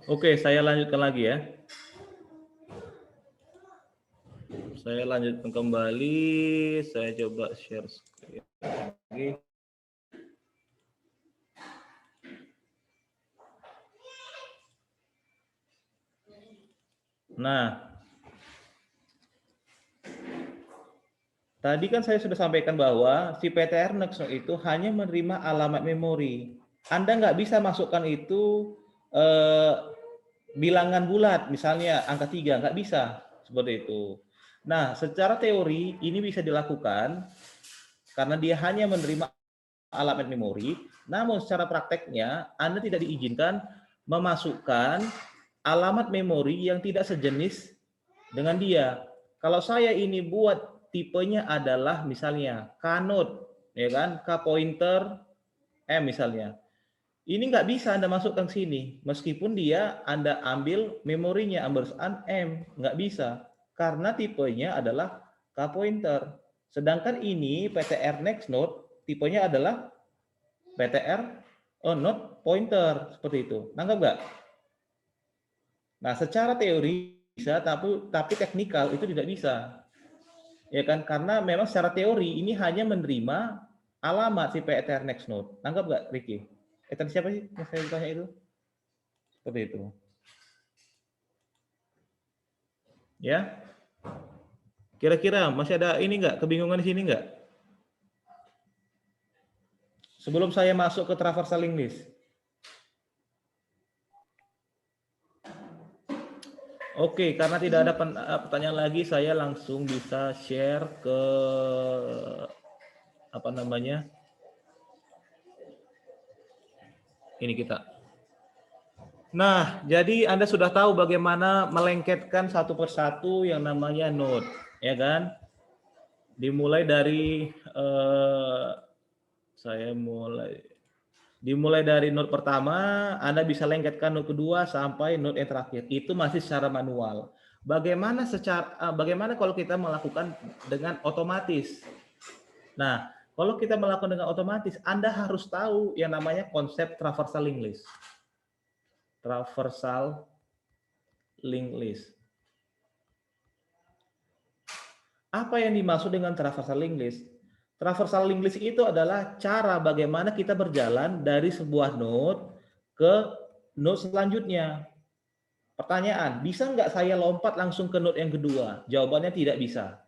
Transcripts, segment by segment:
Oke, saya lanjutkan lagi ya. Saya lanjutkan kembali. Saya coba share screen lagi. Nah, tadi kan saya sudah sampaikan bahwa si PTR Nexo itu hanya menerima alamat memori. Anda nggak bisa masukkan itu bilangan bulat, misalnya angka 3, nggak bisa seperti itu. Nah, secara teori ini bisa dilakukan karena dia hanya menerima alamat memori, namun secara prakteknya Anda tidak diizinkan memasukkan alamat memori yang tidak sejenis dengan dia. Kalau saya ini buat tipenya adalah misalnya K-node, ya kan, K pointer M misalnya. Ini nggak bisa Anda masukkan sini, meskipun dia Anda ambil memorinya ampersand M, nggak bisa, karena tipenya adalah K pointer. Sedangkan ini PTR next node tipenya adalah PTR node pointer, seperti itu. Nangkap nggak? Nah, secara teori bisa, tapi teknikal itu tidak bisa. Ya kan? Karena memang secara teori ini hanya menerima alamat si PTR next node. Nangkap nggak, Ricky? Tadi siapa sih yang saya tanya itu? Seperti itu. Ya. Kira-kira masih ada ini nggak? Kebingungan di sini nggak? Sebelum saya masuk ke traversal link list. Oke, karena tidak ada pertanyaan lagi, saya langsung bisa share ke apa namanya? Ini kita. Nah, jadi Anda sudah tahu bagaimana melengketkan satu persatu yang namanya node, ya kan? Dimulai dari dimulai dari node pertama, Anda bisa lengketkan node kedua sampai node yang terakhir. Itu masih secara manual. Bagaimana kalau kita melakukan dengan otomatis? Nah, kalau kita melakukan dengan otomatis, Anda harus tahu yang namanya konsep traversal link list. Traversal link list. Apa yang dimaksud dengan traversal link list? Traversal link list itu adalah cara bagaimana kita berjalan dari sebuah node ke node selanjutnya. Pertanyaan, bisa nggak saya lompat langsung ke node yang kedua? Jawabannya tidak bisa.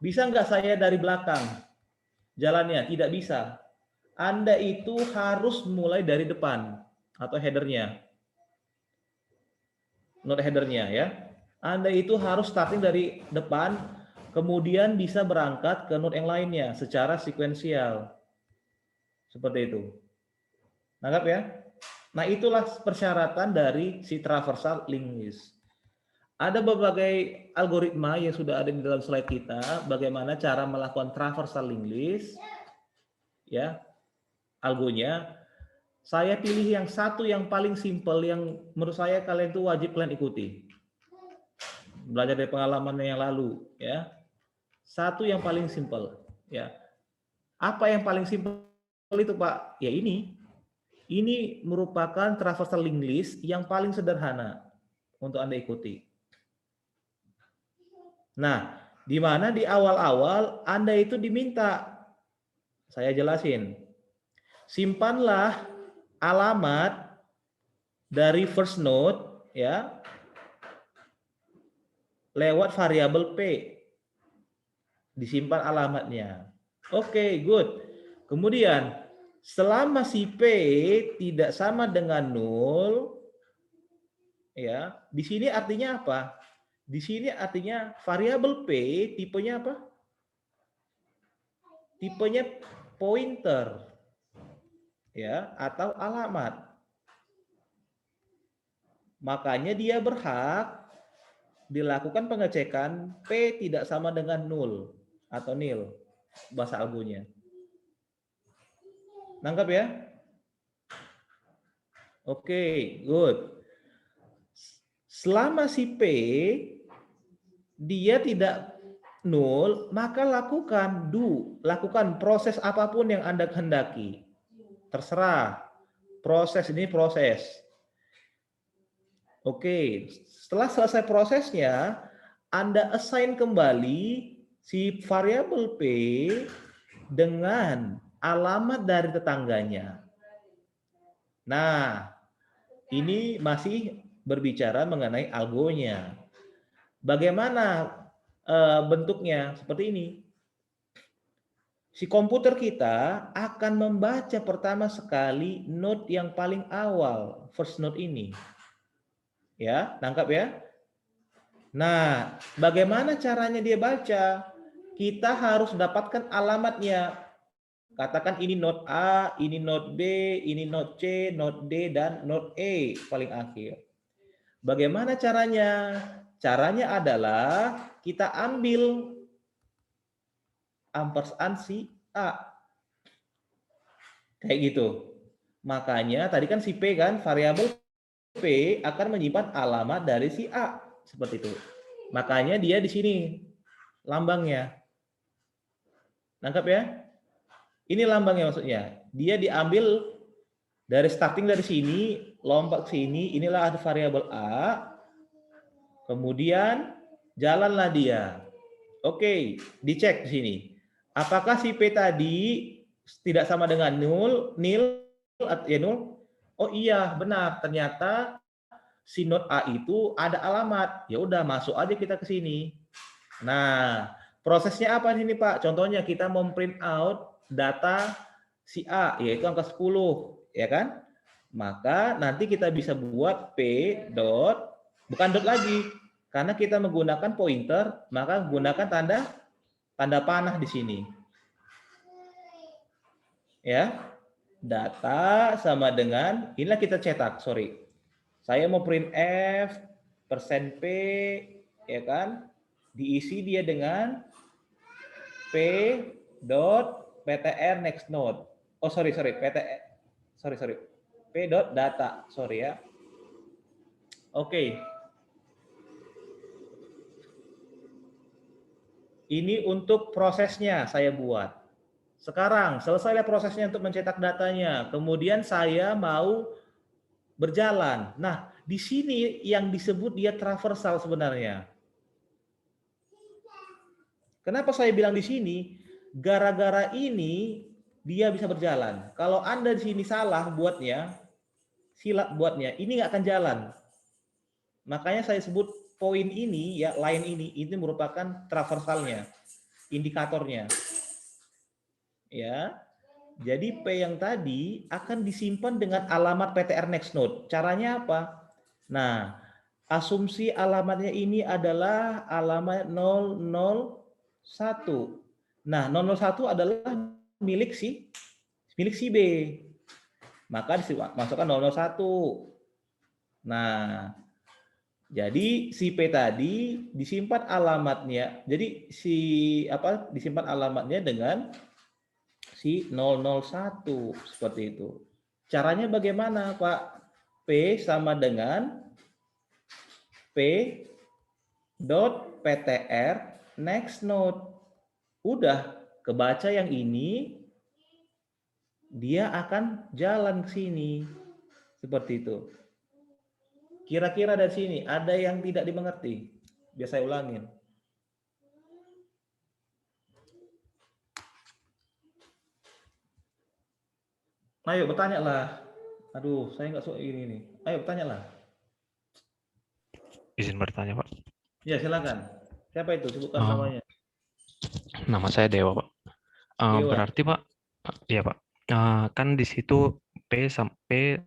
Bisa nggak saya dari belakang? Jalannya tidak bisa. Anda itu harus mulai dari depan atau headernya. Node headernya ya. Anda itu harus starting dari depan, kemudian bisa berangkat ke node yang lainnya secara sekuensial. Seperti itu. Nangkap ya? Nah, itulah persyaratan dari si traversal link list. Ada berbagai algoritma yang sudah ada di dalam slide kita, bagaimana cara melakukan traversal link list. Ya, algonya. Saya pilih yang satu yang paling simple yang menurut saya kalian itu wajib kalian ikuti. Belajar dari pengalaman yang lalu, ya. Satu yang paling simple, ya. Apa yang paling simple itu, Pak? Ya ini. Ini merupakan traversal link list yang paling sederhana untuk Anda ikuti. Nah, di mana di awal-awal Anda itu diminta, saya jelasin, simpanlah alamat dari first node ya lewat variabel P. Disimpan alamatnya. Oke, good. Kemudian selama si P tidak sama dengan 0 ya, di sini artinya apa? Di sini artinya variabel P tipenya apa? Tipenya pointer ya atau alamat. Makanya dia berhak dilakukan pengecekan P tidak sama dengan 0 atau nil bahasa algonya. Nangkap ya? Oke, good. Selama si P dia tidak 0, maka lakukan proses apapun yang Anda kehendaki. Terserah. Proses ini proses. Oke, setelah selesai prosesnya, Anda assign kembali si variabel P dengan alamat dari tetangganya. Nah, ini masih berbicara mengenai algonya. Bagaimana bentuknya? Seperti ini. Si komputer kita akan membaca pertama sekali node yang paling awal, first node ini. Ya, tangkap ya. Nah, bagaimana caranya dia baca? Kita harus dapatkan alamatnya. Katakan ini node A, ini node B, ini node C, node D, dan node E paling akhir. Bagaimana caranya? Caranya adalah kita ambil ampersand si A. Kayak gitu. Makanya tadi kan si P kan, variabel P akan menyimpan alamat dari si A. Seperti itu. Makanya dia di sini lambangnya. Nangkap ya? Ini lambangnya maksudnya. Dia diambil dari starting dari sini, lompat ke sini, inilah ada variabel A. Kemudian jalanlah dia. Oke, dicek di sini. Apakah si P tadi tidak sama dengan nil ya nul? Oh iya, benar. Ternyata si node A itu ada alamat. Ya udah, masuk aja kita ke sini. Nah, prosesnya apa ini Pak? Contohnya kita memprint out data si A, yaitu angka 10, ya kan? Maka nanti kita bisa buat P dot, bukan dot lagi, karena kita menggunakan pointer, maka gunakan tanda panah di sini. Ya, data sama dengan, inilah kita cetak, sorry. Saya mau print F, %P, ya kan? Diisi dia dengan P dot PTR next node. Oh sorry, PTR, sorry. P dot data, sorry ya. Oke. Ini untuk prosesnya saya buat. Sekarang selesailah prosesnya untuk mencetak datanya. Kemudian saya mau berjalan. Nah, di sini yang disebut dia traversal sebenarnya. Kenapa saya bilang di sini? Gara-gara ini dia bisa berjalan. Kalau Anda di sini salah buatnya, silap buatnya, ini nggak akan jalan. Makanya saya sebut poin ini ya, line ini merupakan traversalnya, indikatornya. Ya. Jadi P yang tadi akan disimpan dengan alamat PTR next node. Caranya apa? Nah, asumsi alamatnya ini adalah alamat 001. Nah, 001 adalah milik si B. Maka dimasukkan 001. Nah, jadi si P tadi disimpan alamatnya. Jadi disimpan alamatnya dengan si 001 seperti itu. Caranya bagaimana, Pak? P sama dengan P dot PTR next node. Udah kebaca yang ini, dia akan jalan ke sini. Seperti itu. Kira-kira dari sini ada yang tidak dimengerti? Biar saya ulangin. Ayo bertanya lah. Aduh, saya nggak suka ini nih. Ayo bertanya lah. Izin bertanya, Pak. Ya, silakan. Siapa itu? Sebutkan namanya. Nama saya Dewa, Pak. Dewa. Berarti, Pak, iya, Pak. Kan di situ P sampai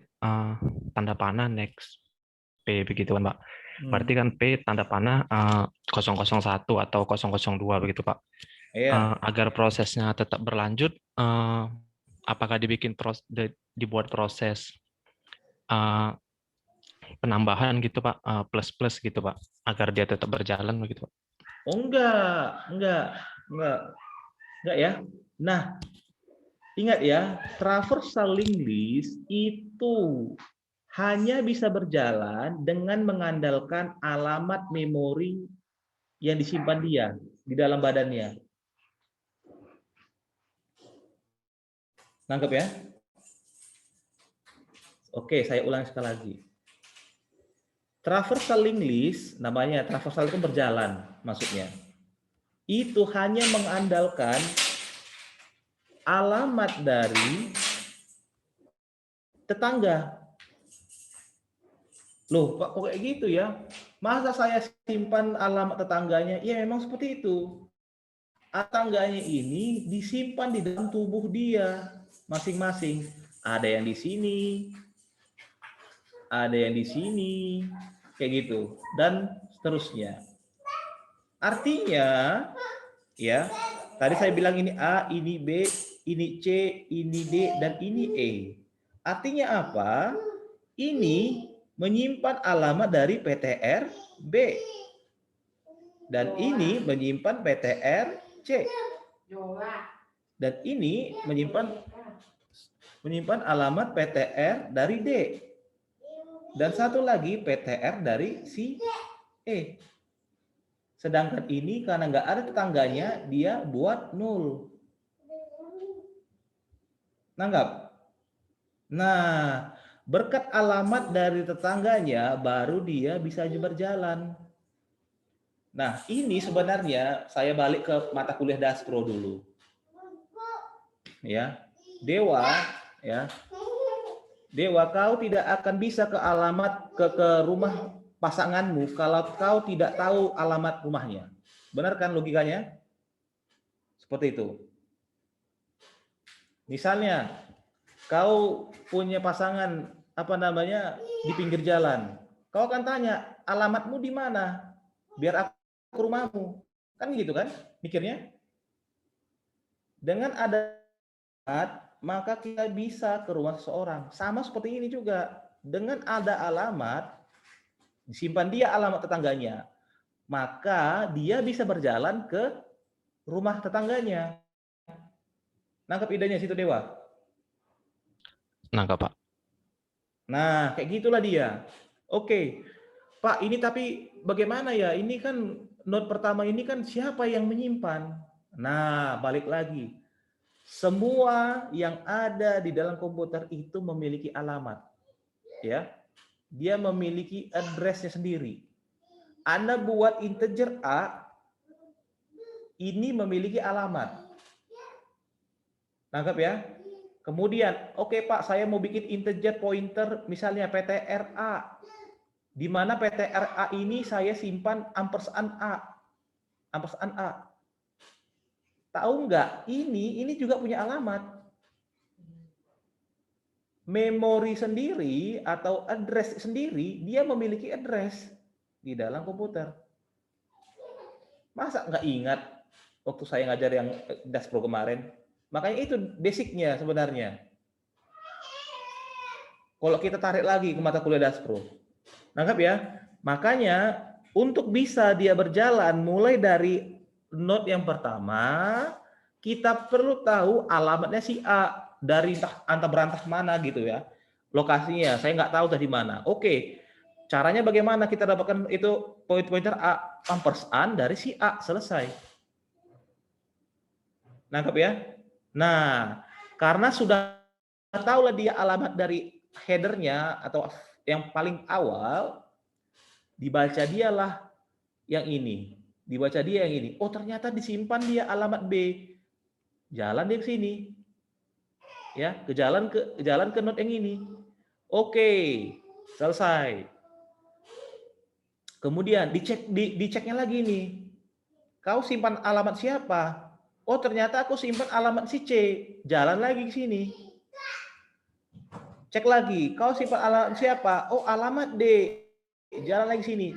tanda panah next P begitu kan, Pak. Berarti kan P tanda panah 001 atau 002 begitu, Pak. Iya. Agar prosesnya tetap berlanjut, apakah dibuat proses penambahan gitu, Pak, plus gitu, Pak, agar dia tetap berjalan begitu, Pak? Oh enggak ya. Nah, ingat ya, traversal linked list itu hanya bisa berjalan dengan mengandalkan alamat memori yang disimpan dia di dalam badannya. Nangkep ya? Oke, saya ulang sekali lagi. Traversal link list, namanya traversal itu berjalan maksudnya. Itu hanya mengandalkan alamat dari tetangga. Loh, kok kayak gitu ya? Masa saya simpan alamat tetangganya? Ya memang seperti itu. Tetangganya ini disimpan di dalam tubuh dia masing-masing. Ada yang di sini, ada yang di sini, kayak gitu, dan seterusnya. Artinya, ya, tadi saya bilang ini A, ini B, ini C, ini D, dan ini E. Artinya apa? Ini menyimpan alamat dari PTR B. Dan ini menyimpan PTR C. Dan ini menyimpan alamat PTR dari D. Dan satu lagi PTR dari si E. Sedangkan ini karena nggak ada tetangganya, dia buat 0. Nanggap? Nah, berkat alamat dari tetangganya, baru dia bisa berjalan. Nah, ini sebenarnya saya balik ke mata kuliah Daspro dulu. Ya, Dewa, ya. Dewa, kau tidak akan bisa ke alamat ke rumah pasanganmu kalau kau tidak tahu alamat rumahnya. Benar kan logikanya? Seperti itu. Misalnya, kau punya pasangan di pinggir jalan. Kau akan tanya, alamatmu di mana? Biar aku ke rumahmu. Kan gitu kan mikirnya? Dengan ada maka kita bisa ke rumah seseorang. Sama seperti ini juga. Dengan ada alamat, disimpan dia alamat tetangganya, maka dia bisa berjalan ke rumah tetangganya. Nangkep idenya situ Dewa? Nangkap, Pak. Nah, kayak gitulah dia. Oke, Pak, ini tapi bagaimana ya? Ini kan note pertama ini kan siapa yang menyimpan? Nah, balik lagi. Semua yang ada di dalam komputer itu memiliki alamat. Ya. Dia memiliki address-nya sendiri. Anda buat integer A, ini memiliki alamat. Nangkap ya? Kemudian, oke Pak, saya mau bikin integer pointer misalnya PTRA. Di mana PTRA ini saya simpan ampersand A. Ampersand A. Tahu nggak? Ini juga punya alamat. Memori sendiri atau address sendiri, dia memiliki address di dalam komputer. Masa nggak ingat waktu saya ngajar yang Daspro kemarin? Makanya itu basicnya sebenarnya. Kalau kita tarik lagi ke mata kuliah Daspro. Nangkap ya? Makanya untuk bisa dia berjalan mulai dari note yang pertama, kita perlu tahu alamatnya si A dari antah berantah mana gitu ya. Lokasinya saya nggak tahu dari mana. Oke, caranya bagaimana kita dapatkan itu pointer A ampersand dari si A, selesai. Nangkap ya? Nah, karena sudah tahu lah dia alamat dari headernya atau yang paling awal, dibaca dialah yang ini, dibaca dia yang ini. Oh ternyata disimpan dia alamat B, jalan dia ke sini, ya ke jalan ke note yang ini. Oke, selesai. Kemudian diceknya lagi nih, kau simpan alamat siapa? Oh ternyata aku simpan alamat si C, jalan lagi ke sini. Cek lagi, kau simpan alamat siapa? Oh alamat D, jalan lagi sini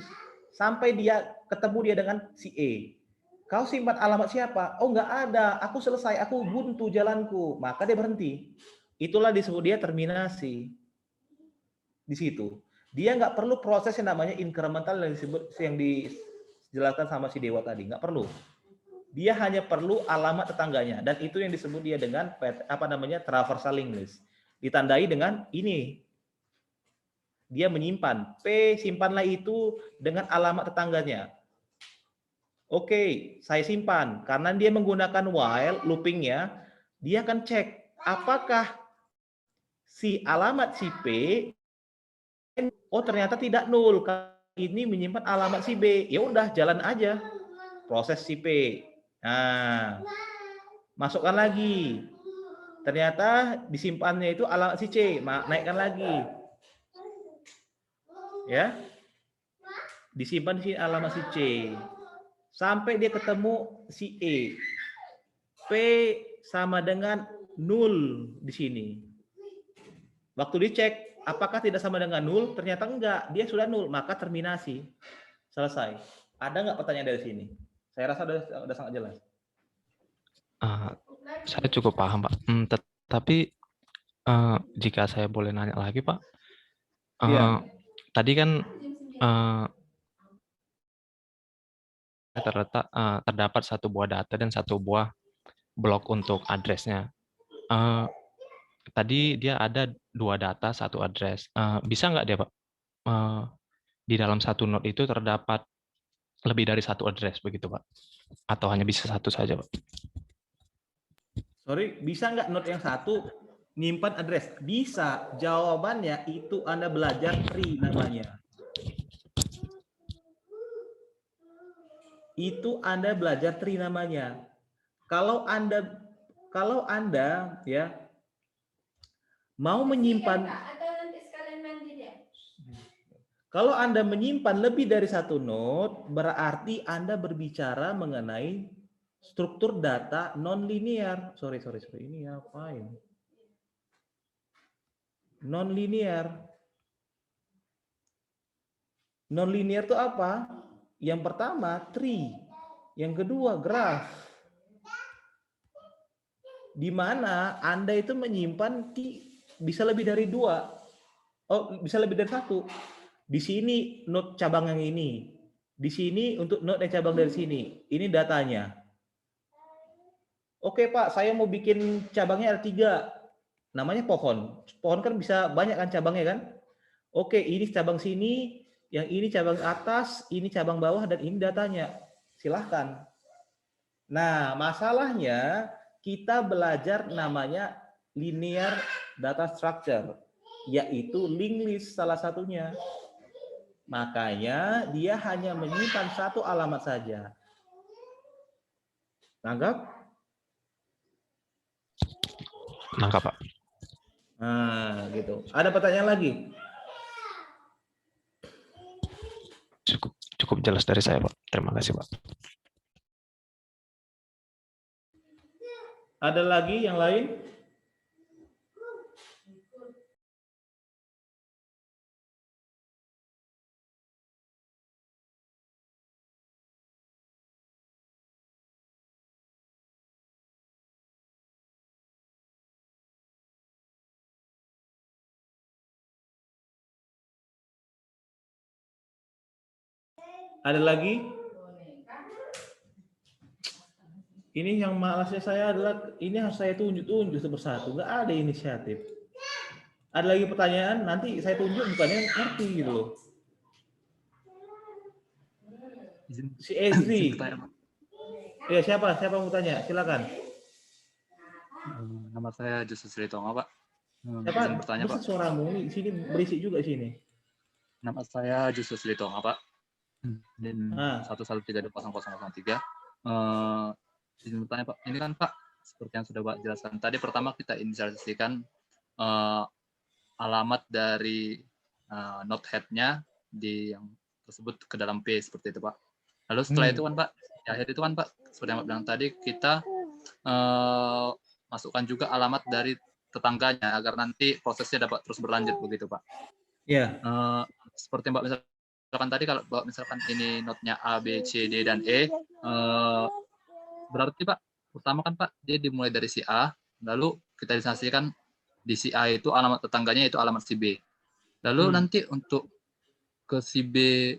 sampai dia ketemu dia dengan si E. Kau simpan alamat siapa? Oh nggak ada, aku selesai, aku buntu jalanku. Maka dia berhenti. Itulah disebut dia terminasi. Di situ dia nggak perlu proses yang namanya incremental yang dijelaskan sama si Dewa tadi, nggak perlu. Dia hanya perlu alamat tetangganya, dan itu yang disebut dia dengan traversal link list. Ditandai dengan ini. Dia menyimpan P, simpanlah itu dengan alamat tetangganya. Oke, saya simpan. Karena dia menggunakan while loopingnya, dia akan cek apakah si alamat si P, oh ternyata tidak nol ini menyimpan alamat si B. Ya udah, jalan aja proses si P. Nah, masukkan lagi. Ternyata disimpannya itu alamat si C, naikkan lagi. Ya. Disimpan di alamat si C. Sampai dia ketemu si E. P sama dengan 0 di sini. Waktu dicek, apakah tidak sama dengan 0? Ternyata enggak, dia sudah 0, maka terminasi. Selesai. Ada nggak pertanyaan dari sini? Saya rasa sudah sangat jelas. Saya cukup paham, Pak. Tetapi jika saya boleh nanya lagi, Pak, Iya. tadi kan terdapat satu buah data dan satu buah blok untuk address-nya. Tadi dia ada 2 data, 1 address. Bisa nggak dia, Pak, di dalam satu node itu terdapat lebih dari 1 address begitu, Pak? Atau hanya bisa 1 saja, Pak? Sorry, bisa nggak node yang satu nyimpan address? Bisa. Jawabannya itu Anda belajar tree namanya. Itu Anda belajar tree namanya. Kalau Anda ya mau menyimpan, kalau Anda menyimpan lebih dari satu node, berarti Anda berbicara mengenai struktur data non-linear. Sorry, ini apain? Non-linear. Non-linear itu apa? Yang pertama, tree. Yang kedua, graph. Di mana Anda itu menyimpan bisa lebih dari 2. Oh, bisa lebih dari 1. Di sini node cabang yang ini. Di sini untuk node yang cabang dari sini. Ini datanya. Oke, Pak, saya mau bikin cabangnya ada 3. Namanya pohon. Pohon kan bisa banyak kan cabangnya kan? Oke, ini cabang sini, yang ini cabang atas, ini cabang bawah, dan ini datanya. Silahkan. Nah, masalahnya kita belajar namanya linear data structure, yaitu linked list salah satunya. Makanya dia hanya menyimpan satu alamat saja. Nangkap? Nangkap, Pak. Nah, gitu. Ada pertanyaan lagi? Cukup jelas dari saya, Pak. Terima kasih, Pak. Ada lagi yang lain? Ada lagi? Ini yang malasnya saya adalah ini harus saya tunjuk satu-persatu, nggak ada inisiatif. Ada lagi pertanyaan, nanti saya tunjuk bukannya ngerti gitu loh. Si Ezri. Ya, siapa mau tanya? Silakan. Nama saya Justus Ritonga, Pak. Siapa? Izin bertanya, Pak. Suaramu di sini berisik juga sini. Nama saya Justus Ritonga, Pak. Dan 1132003. Izin bertanya, Pak. Ini kan, Pak, seperti yang sudah Pak jelaskan tadi, pertama kita inisialisasikan alamat dari node head-nya di yang tersebut ke dalam P seperti itu, Pak. Lalu setelah itu kan, Pak, di akhir itu kan, Pak, seperti yang Pak bilang tadi, kita masukkan juga alamat dari tetangganya agar nanti prosesnya dapat terus berlanjut begitu, Pak. Iya. Seperti Mbak misalkan tadi, kalau Mbak misalkan ini notnya A, B, C, D, dan E, berarti Pak, pertama kan Pak, dia dimulai dari si A, lalu kita instansikan di si A itu alamat tetangganya itu alamat si B. Lalu nanti untuk ke si B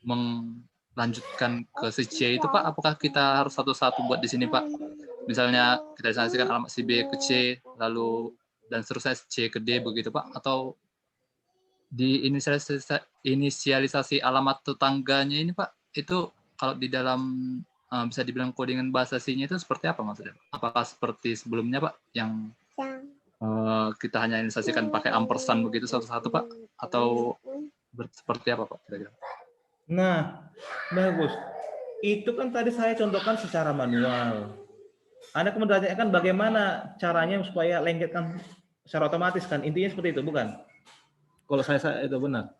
melanjutkan ke si C itu Pak, apakah kita harus satu-satu buat di sini Pak? Misalnya kita instansikan alamat si B ke C, lalu dan seterusnya C ke D begitu Pak, atau di inisialisasi alamat tetangganya ini Pak, itu kalau di dalam bisa dibilang codingan bahasa C-nya itu seperti apa maksudnya? Apakah seperti sebelumnya Pak, yang kita hanya inisialisasikan pakai ampersand begitu satu-satu Pak, atau seperti apa Pak kira-kira? Nah, bagus. Itu kan tadi saya contohkan secara manual. Anda kemudian tanyakan bagaimana caranya supaya lengketkan secara otomatis kan? Intinya seperti itu, bukan? Kalau saya itu benar.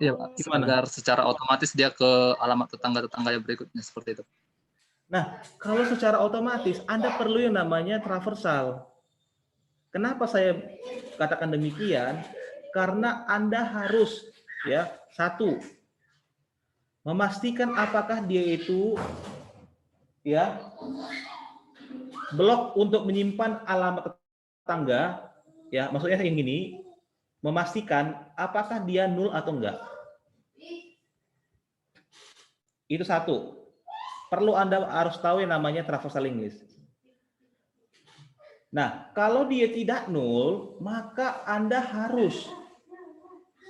Iya, Pak. Gimana? Agar secara otomatis dia ke alamat tetangga-tetangga yang berikutnya seperti itu. Nah, kalau secara otomatis Anda perlu yang namanya traversal. Kenapa saya katakan demikian? Karena Anda harus ya, satu, memastikan apakah dia itu ya blok untuk menyimpan alamat tetangga, ya maksudnya yang gini, memastikan apakah dia nul atau enggak. Itu satu. Perlu Anda harus tahu yang namanya traversal link list. Nah, kalau dia tidak nul, maka Anda harus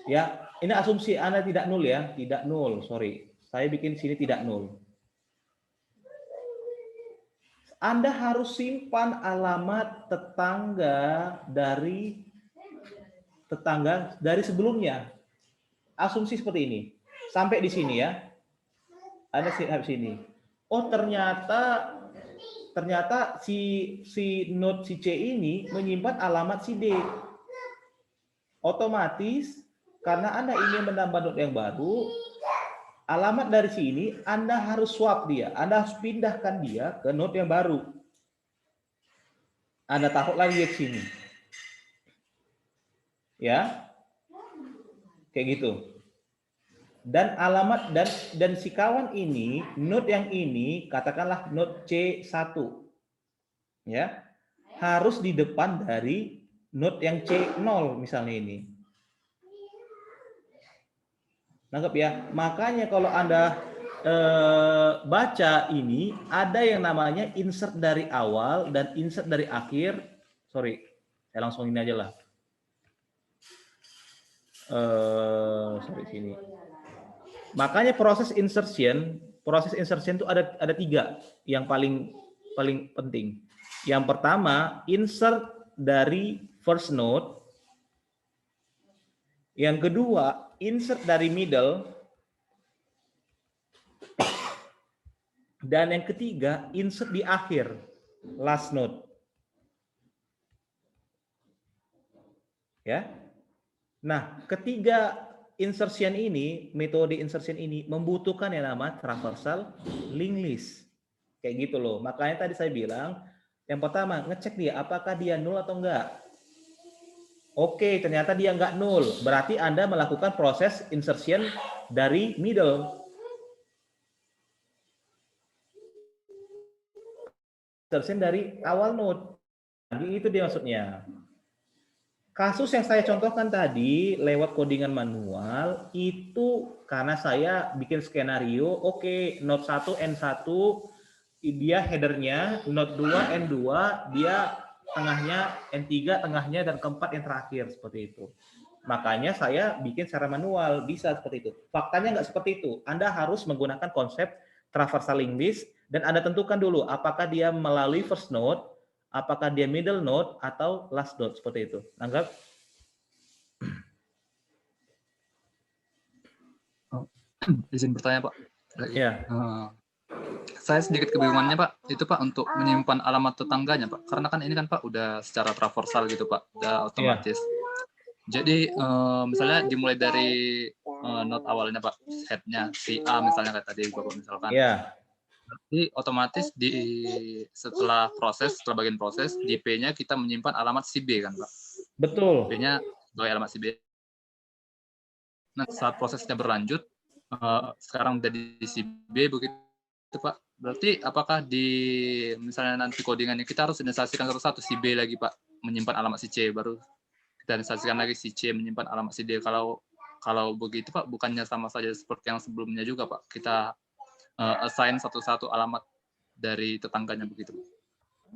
ya, ini asumsi Anda tidak nul ya, tidak nul, sorry. Saya bikin sini tidak nul. Anda harus simpan alamat tetangga dari sebelumnya. Asumsi seperti ini. Sampai di sini ya. Anda sampai sini. Oh, ternyata si node si C ini menyimpan alamat si D. Otomatis karena Anda ingin menambah node yang baru, alamat dari sini Anda harus swap dia. Anda harus pindahkan dia ke node yang baru. Anda taruh lagi di sini. Ya. Kayak gitu. Dan alamat dan si kawan ini, node yang ini katakanlah node C1. Ya. Harus di depan dari node yang C0 misalnya ini. Nangkep ya? Makanya kalau Anda baca ini ada yang namanya insert dari awal dan insert dari akhir. Sorry, saya langsung ini aja lah. Sorry sini. Makanya proses insertion itu ada 3 yang paling penting. Yang pertama, insert dari first node. Yang kedua, insert dari middle. Dan yang ketiga, insert di akhir, last node. Ya. Nah, ketiga insertion ini, metode insertion ini membutuhkan yang namanya traversal link list. Kayak gitu loh. Makanya tadi saya bilang, yang pertama, ngecek dia apakah dia nul atau enggak. Oke, ternyata dia enggak nul. Berarti Anda melakukan proses insertion dari middle. Insertion dari awal node. Jadi itu dia maksudnya. Kasus yang saya contohkan tadi lewat codingan manual itu karena saya bikin skenario, oke, node 1 N1 dia headernya, node 2 N2 dia tengahnya, N3 tengahnya dan keempat yang terakhir seperti itu. Makanya saya bikin secara manual, bisa seperti itu. Faktanya nggak seperti itu. Anda harus menggunakan konsep traversal link list dan Anda tentukan dulu apakah dia melalui first node, apakah dia middle node atau last node seperti itu. Anggap? Izin bertanya, Pak. Ya. Saya sedikit kebingungannya, Pak. Itu, Pak, untuk menyimpan alamat tetangganya, Pak. Karena kan ini kan, Pak, udah secara traversal gitu, Pak. Udah otomatis. Jadi, misalnya dimulai dari node awalnya, Pak. Head-nya si A misalnya kayak tadi, Bapak misalkan. Iya. Berarti otomatis setelah bagian proses, di P-nya kita menyimpan alamat si B kan, Pak? Betul. P-nya sebagai alamat si B. Nah, saat prosesnya berlanjut, sekarang udah di si B begitu, Pak. Berarti apakah di misalnya nanti codingannya kita harus instansikan satu-satu si B lagi, Pak, menyimpan alamat si C, baru kita instansikan lagi si C menyimpan alamat si D. Kalau begitu, Pak, bukannya sama saja seperti yang sebelumnya juga, Pak? Kita assign satu-satu alamat dari tetangganya begitu?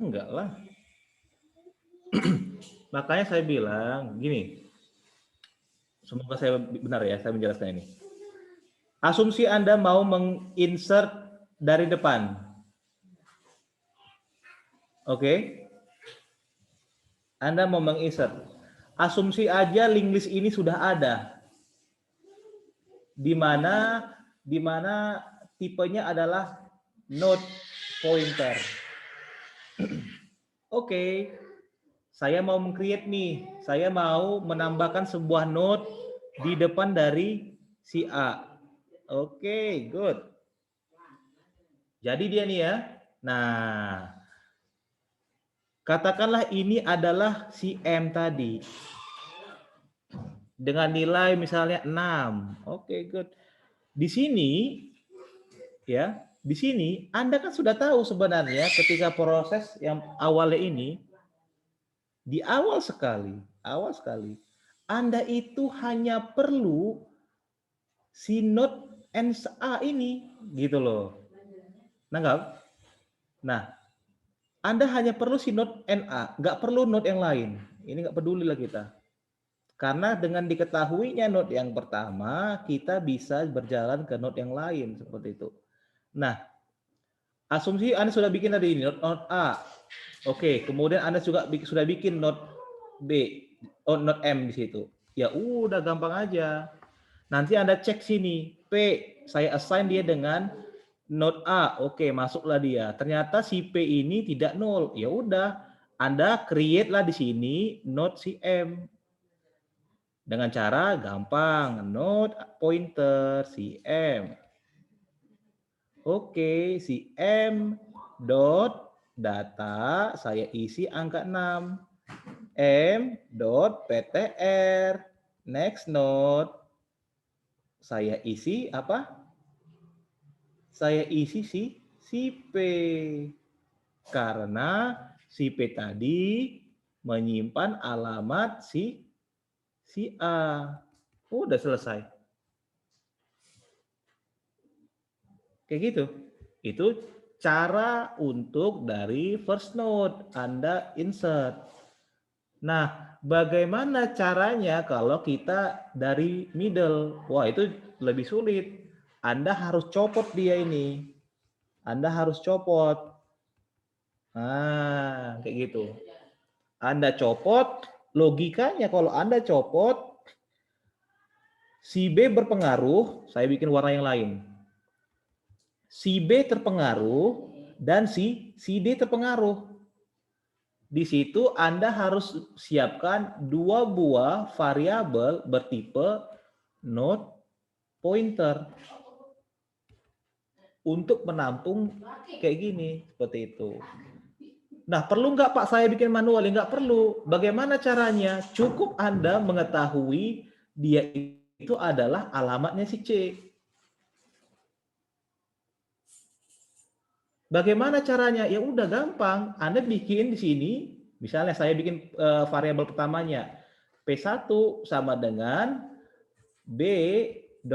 Enggak lah. Makanya saya bilang gini. Semoga saya benar ya, saya menjelaskan ini. Asumsi Anda mau menginsert dari depan. Oke? Anda mau menginsert. Asumsi aja link list ini sudah ada. di mana tipenya adalah node pointer. Oke, saya mau meng-create nih, saya mau menambahkan sebuah node di depan dari si A. Oke, good. Jadi dia nih ya. Nah, katakanlah ini adalah si M tadi. Dengan nilai misalnya 6. Oke, good. Di sini ya, di sini Anda kan sudah tahu sebenarnya ketika proses yang awalnya ini di awal sekali, Anda itu hanya perlu si node NA ini gitu loh. Nanggap? Nah, Anda hanya perlu si node NA, nggak perlu node yang lain. Ini nggak peduli lah kita. Karena dengan diketahuinya node yang pertama, kita bisa berjalan ke node yang lain seperti itu. Nah, asumsi Anda sudah bikin tadi ini node A. Oke, kemudian Anda juga sudah bikin node B, node M di situ. Ya udah gampang aja. Nanti Anda cek sini, P, saya assign dia dengan node A. Oke, masuklah dia. Ternyata si P ini tidak nol. Ya udah, Anda create lah di sini node si M. Dengan cara gampang, node pointer si M. Oke, si M dot data saya isi angka 6. M dot PTR next node saya isi apa? Saya isi si P. Karena si P tadi menyimpan alamat si A. Udah selesai. Kayak gitu. Itu cara untuk dari first node Anda insert. Nah, bagaimana caranya kalau kita dari middle? Wah, itu lebih sulit. Anda harus copot dia ini. Anda harus copot. Nah, kayak gitu. Anda copot, logikanya kalau Anda copot, si B berpengaruh, saya bikin warna yang lain. Si B terpengaruh dan si D terpengaruh. Di situ Anda harus siapkan 2 buah variabel bertipe node pointer untuk menampung kayak gini, seperti itu. Nah, perlu nggak Pak saya bikin manual? Nggak perlu. Bagaimana caranya? Cukup Anda mengetahui dia itu adalah alamatnya si C. Bagaimana caranya? Ya udah gampang. Anda bikin di sini, misalnya saya bikin variabel pertamanya P1 sama dengan B.ptr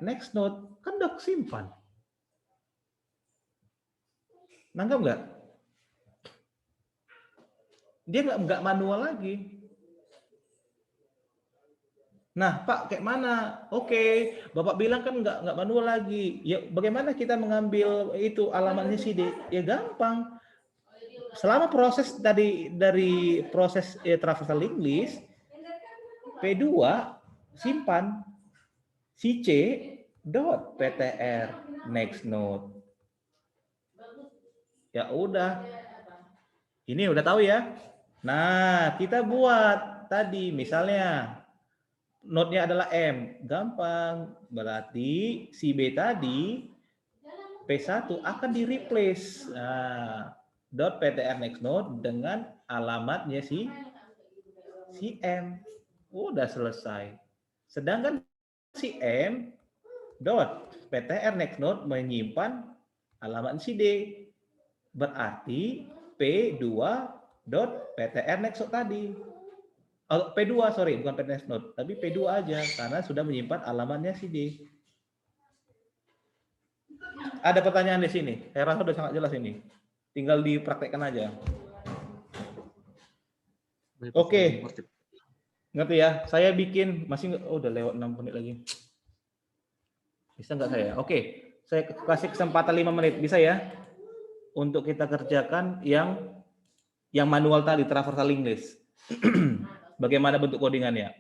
next node. Kan udah simpan. Nangkap nggak? Dia nggak manual lagi. Nah, Pak, kayak mana? Oke, Bapak bilang kan nggak manual lagi. Ya, bagaimana kita mengambil itu alamatnya si D? Ya gampang. Selama proses dari proses traversal link list, P2 simpan si C dot ptr next node. Ya udah. Ini udah tahu ya. Nah, kita buat tadi misalnya node-nya adalah M. Gampang. Berarti si B tadi P1 akan di-replace dot ptr next node dengan alamatnya si M. Udah selesai. Sedangkan si M dot ptr next node menyimpan alamat si D. Berarti P2 dot ptr next node tadi. Oh, P2 sorry, bukan ptr next node, tapi P2 aja karena sudah menyimpan alamatnya si D. Ada pertanyaan di sini? Saya rasa sudah sangat jelas ini. Tinggal dipraktekkan aja. Oke. Ngerti ya? Saya bikin masih udah lewat 6 menit lagi. Bisa nggak saya? Oke. Saya kasih kesempatan 5 menit. Bisa ya? Untuk kita kerjakan yang manual tadi, traversal link list. Bagaimana bentuk codingannya?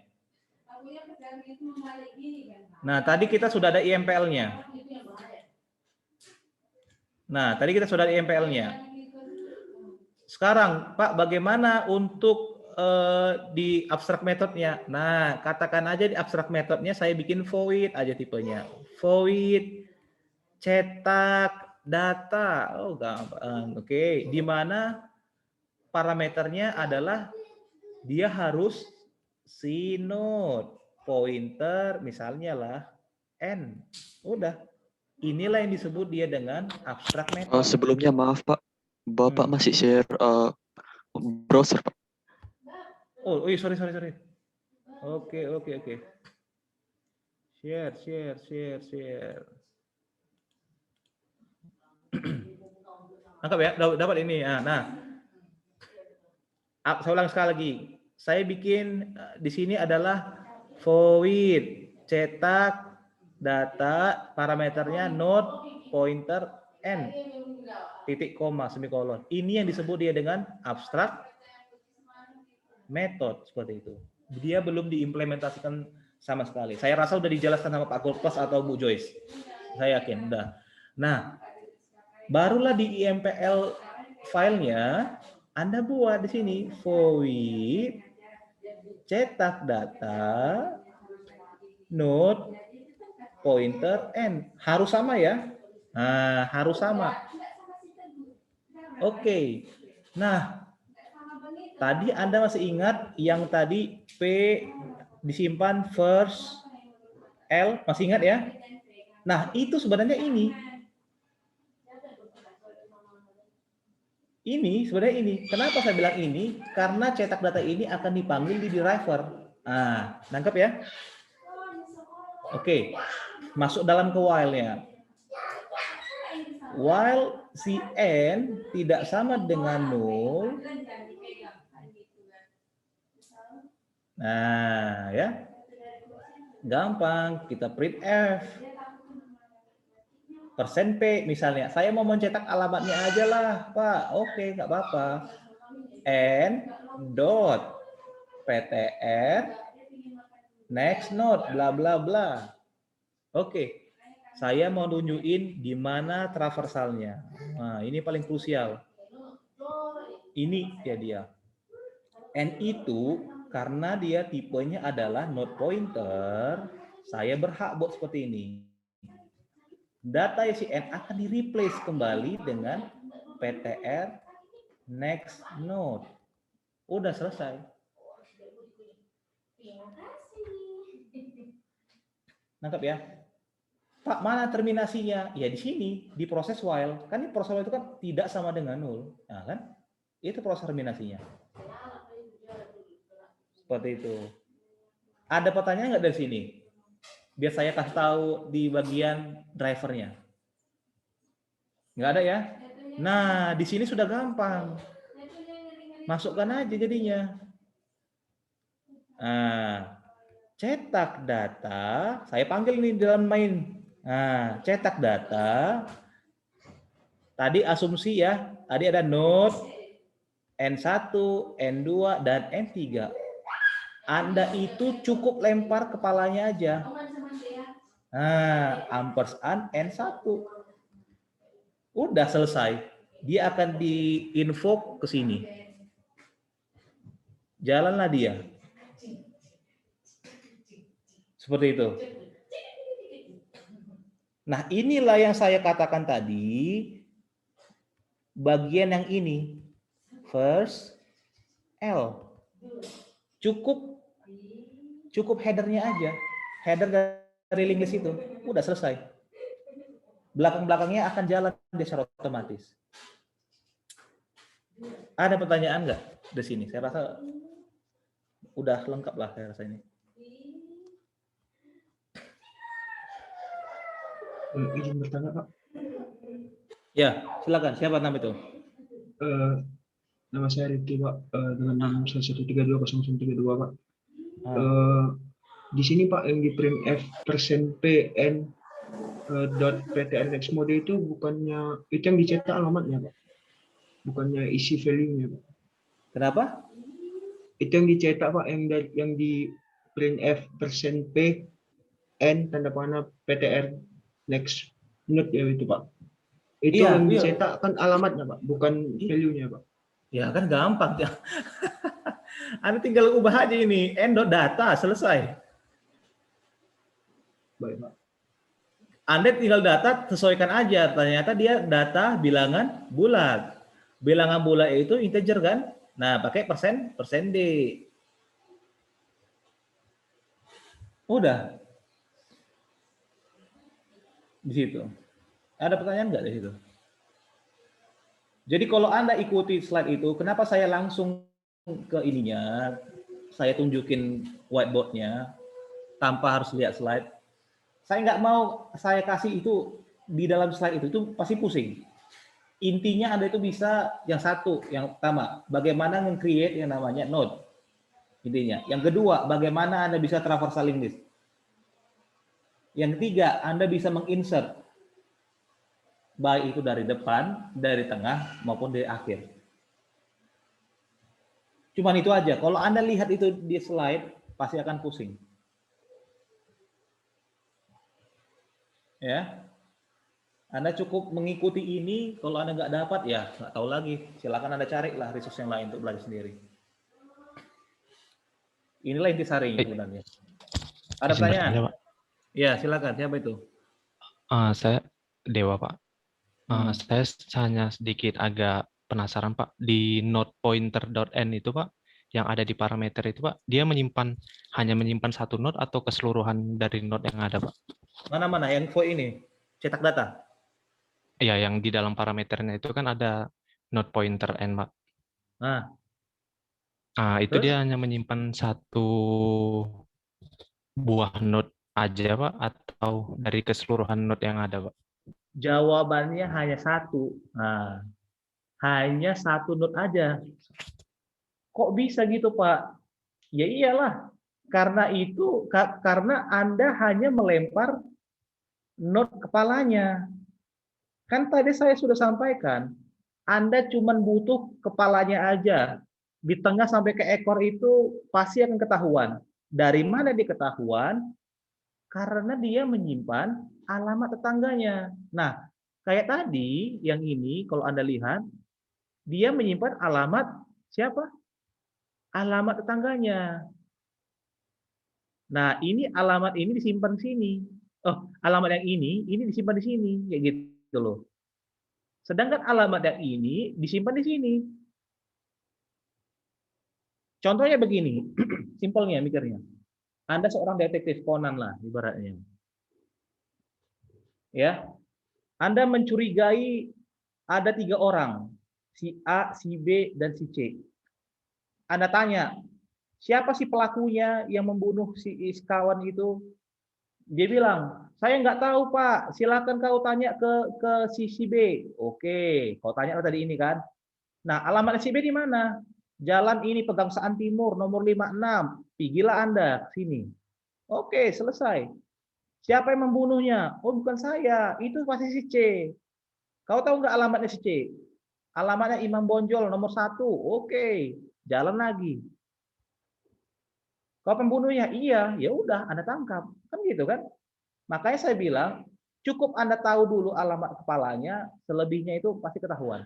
Nah, tadi kita sudah ada IMPL-nya. Nah, tadi kita sudah ada IMPL-nya. Sekarang, Pak, bagaimana untuk di abstract methodnya? Nah, katakan aja di abstract methodnya saya bikin void aja tipenya. Void cetak data. Oh, gampang. Oke, di mana parameternya adalah dia harus si node pointer misalnya lah n. Udah. Inilah yang disebut dia dengan abstract method. Sebelumnya maaf Pak, Bapak masih share browser Pak. Oh, sorry. Oke. Share. Nangkap ya? Dapat ini. Nah, saya ulang sekali lagi. Saya bikin di sini adalah void cetak data parameternya node pointer n titik koma semikolon. Ini yang disebut dia dengan abstract method seperti itu. Dia belum diimplementasikan sama sekali. Saya rasa udah dijelaskan sama Pak Kulpas atau Bu Joyce. Saya yakin udah. Nah, barulah di IMPL filenya Anda buat di sini void cetak data node pointer n. Harus sama ya. Nah, harus sama. Oke. Nah, tadi Anda masih ingat yang tadi P disimpan first L, masih ingat ya? Nah, itu sebenarnya ini. Ini sebenarnya ini. Kenapa saya bilang ini? Karena cetak data ini akan dipanggil di driver. Nah, nangkep ya? Oke. Masuk dalam ke while-nya. While si n tidak sama dengan 0. Nah, ya. Gampang, kita print F. Persen P misalnya. Saya mau mencetak alamatnya aja lah, Pak. Oke, nggak apa-apa. N dot PTR next node bla bla bla. Oke. Saya mau tunjukin di mana traversalnya. Nah, ini paling krusial. Ini ya dia. N itu karena dia tipenya adalah node pointer, saya berhak buat seperti ini. Data si N akan di-replace kembali dengan PTR next node. Udah selesai. Nangkap ya? Pak, mana terminasinya? Ya di sini, di proses while. Kan ini proses while itu kan tidak sama dengan 0. Nah, kan? Itu proses terminasinya. Seperti itu. Ada pertanyaan nggak dari sini? Biar saya kasih tahu di bagian drivernya. Nggak ada ya? Nah, di sini sudah gampang. Masukkan aja jadinya. Nah, cetak data. Saya panggil nih dalam main. Nah, cetak data. Tadi asumsi ya. Tadi ada node N1, N2, dan N3. Anda itu cukup lempar kepalanya aja. Nah, ampersand N1. Udah selesai. Dia akan di-invoke ke sini. Jalanlah dia. Seperti itu. Nah, inilah yang saya katakan tadi. Bagian yang ini. First L. Cukup headernya aja. Header dari link list itu. Udah selesai. Belakang-belakangnya akan jalan secara otomatis. Ada pertanyaan nggak di sini? Saya rasa udah lengkap lah saya rasa ini. Izin bertanya Pak. Ya, silakan. Siapa nama itu? Nama saya Rifki Pak, dengan nomor 1132032 Pak. Di sini Pak yang di print F %pn dot ptr next mode itu bukannya itu yang dicetak alamatnya Pak, bukannya isi value-nya Pak. Kenapa? Itu yang dicetak Pak, yang di print F %p N tanda panah PTR next node ya itu Pak. Itu Iya, yang iya. dicetak kan alamatnya Pak, bukan value-nya Pak. Ya kan gampang ya. Anda tinggal ubah aja ini n.data selesai. Baik Pak. Anda tinggal data sesuaikan aja. Ternyata dia data bilangan bulat. Bilangan bulat itu integer kan? Nah, pakai persen D. Udah di situ. Ada pertanyaan nggak di situ? Jadi kalau Anda ikuti slide itu, kenapa saya langsung ke ininya, saya tunjukin whiteboard-nya tanpa harus lihat slide. Saya nggak mau saya kasih itu di dalam slide itu pasti pusing. Intinya Anda itu bisa yang satu, yang pertama, bagaimana nge-create yang namanya node. Intinya. Yang kedua, bagaimana Anda bisa traversal list. Yang ketiga, Anda bisa menginsert baik itu dari depan, dari tengah, maupun dari akhir. Cuman itu aja. Kalau Anda lihat itu di slide, pasti akan pusing. Ya, Anda cukup mengikuti ini. Kalau Anda nggak dapat, ya nggak tahu lagi. Silakan Anda carilah resource yang lain untuk belajar sendiri. Inilah intisarinya sebenarnya. Ada Izin bertanya, pertanyaan? Pak. Ya, silakan. Siapa itu? Saya Dewa, Pak. Saya hanya sedikit agak penasaran, Pak. Di node pointer.n itu, Pak, yang ada di parameter itu, Pak, dia hanya menyimpan satu node atau keseluruhan dari node yang ada, Pak? Mana-mana yang info ini? Cetak data? Ya, yang di dalam parameternya itu kan ada node pointer n, Pak. Nah, Itu terus? dia hanya menyimpan satu buah node aja, Pak, atau dari keseluruhan node yang ada, Pak? Jawabannya hanya satu. Nah, hanya satu node aja. Kok bisa gitu, Pak? Ya iyalah. Karena Anda hanya melempar node kepalanya. Kan tadi saya sudah sampaikan, Anda cuma butuh kepalanya aja. Di tengah sampai ke ekor itu pasti akan ketahuan. Dari mana dia ketahuan? Karena dia menyimpan alamat tetangganya. Nah, kayak tadi yang ini kalau Anda lihat, dia menyimpan alamat siapa? Alamat tetangganya. Nah, ini alamat ini disimpan di sini. Oh, alamat yang ini disimpan di sini, kayak gitu loh. Sedangkan alamat yang ini disimpan di sini. Contohnya begini, simpelnya mikirnya. Anda seorang detektif Conan lah ibaratnya. Ya, Anda mencurigai ada 3 orang, si A, si B, dan si C. Anda tanya, siapa sih pelakunya yang membunuh si kawan itu? Dia bilang, saya nggak tahu Pak, silakan kau tanya ke si B. Oke, kau tanya tadi ini kan. Nah, alamat si B di mana? Jalan ini Pegangsaan Timur nomor 56. Pergilah Anda ke sini. Oke, selesai. Siapa yang membunuhnya? Oh, bukan saya. Itu pasti si C. Kau tahu nggak alamatnya si C? Alamatnya Imam Bonjol nomor 1. Oke, jalan lagi. Kau pembunuhnya? Iya, ya udah Anda tangkap. Kan gitu kan? Makanya saya bilang, cukup Anda tahu dulu alamat kepalanya, selebihnya itu pasti ketahuan.